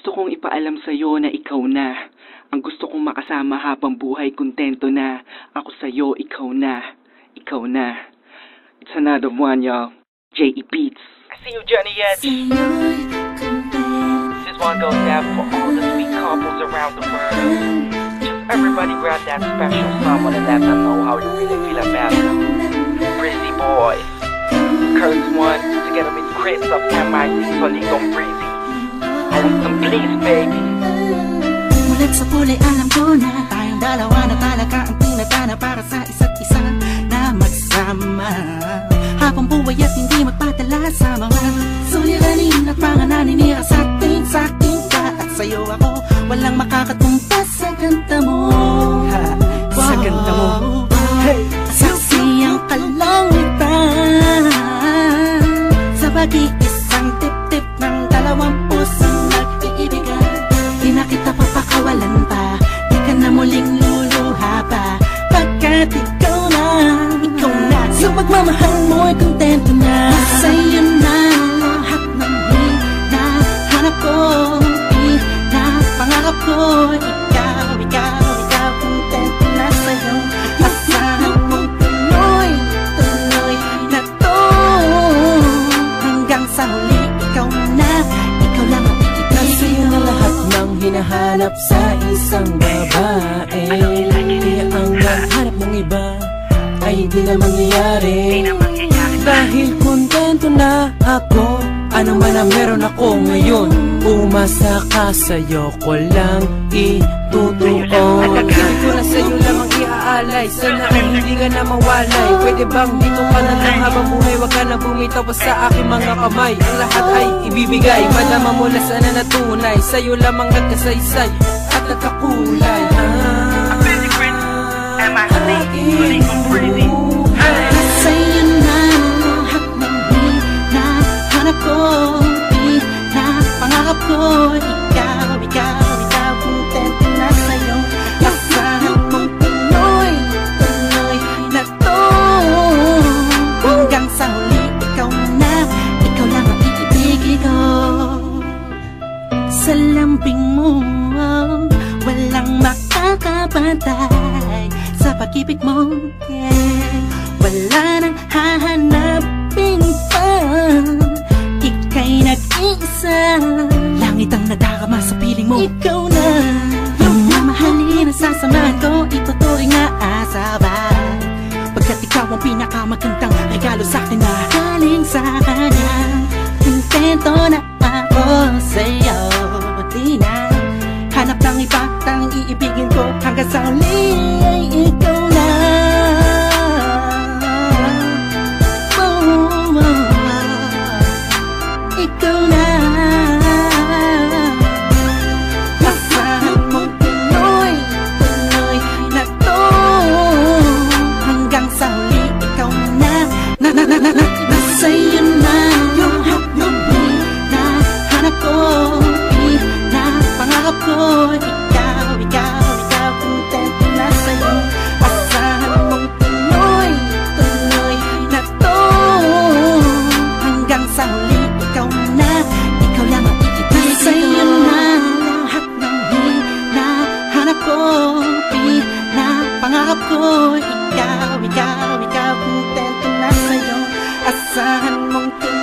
Gusto kong ipaalam sa'yo na ikaw na. Ang gusto kong makasama habang buhay, kontento na. Ako sa'yo, ikaw na. Ikaw na. It's another one, y'all. J.E. Beats. I see you, Johnny Edge. This one goes out for all the sweet couples around the world. Just everybody grab that special someone and let them know how you really feel about them. Breezy Boys. Kurtz One, together with Chris of MIC, Soligong Breezy. I want some please, baby. Mulat sa kulay alam ko na tayong dalawa na talaga ang tinatana para sa isa't isa na magsama habang buhay at hindi magpadala sa mga suliranin at mga naninira sa akin ka at sa'yo ako walang makakatumpas sa ganda mo. Sa ganda mo. Hey. Saksiyang kalangitan sa pag-iisang tip-tip ng dalawang pusong nag-iibigan. Di na kita papakawalan pa, di ka na muling luluha pa, pagkat ikaw na yung pagmamahal mo'y kontento na. Sa'yo na lahat ng hinahanap ko, pangarap ko. Ikaw, kontento na sa'yo. Asahan mong tuloy na to hanggang sa huli. Ikaw na, ikaw lang ang iibigin. Sa'yo na lahat ng hinahanap sa isang babae. Kaya ang naghanap ng iba ay hindi na mangyayari. Dahil kontento na ako, ano man ang meron ako ngayon. Umasa ka, sa'yo ko lang itutuon. Ibig ko na sa'yo lamang iaalay, sana ay hindi ka na mawalay. Pwede bang dito ka na lang habang buhay, wag ka na bumitaw pa sa aking mga kamay. Ang lahat ay ibibigay, madama mo na sana natunay. Sa'yo lamang nagkasaysay at nagkakulay. Sa'yo na lahat ng hinahanap ko, pangarap ko. Ikaw, kontento na sa'yo. Asahan mong tuloy na to hanggang sa huli. Ikaw na, ikaw lang ang iibigin ko. Sa lambing mo walang makakapantay sa pag-ibig mo, yeah. Wala nang hahanapin pa, ika'y nag-iisa. Langit ang nadarama sa piling mo. Ikaw na yung mamahalin na sasamahan ko, ituturing na asabay, pagkat ikaw ang pinakamagandang regalo sa'kin na galing sa kanya. Kontento na ako sa'yo, di na hanap ng iba, tang iibigin ko hanggang sa huli ay ikaw na. Ikaw na. Asahan mong tuloy na to hanggang sa huli. Ikaw na. Sa'yo na yung hinahanap ko, pangarap ko. Ikaw, kontento na sa'yo. Asahan mong tuloy na to hanggang sa huli. Ikaw na, ikaw lang ang iibigin. Sa'yo na lahat ng hinahanap ko, pangarap ko. Ikaw, kontento na sa'yo. Asahan mong tuloy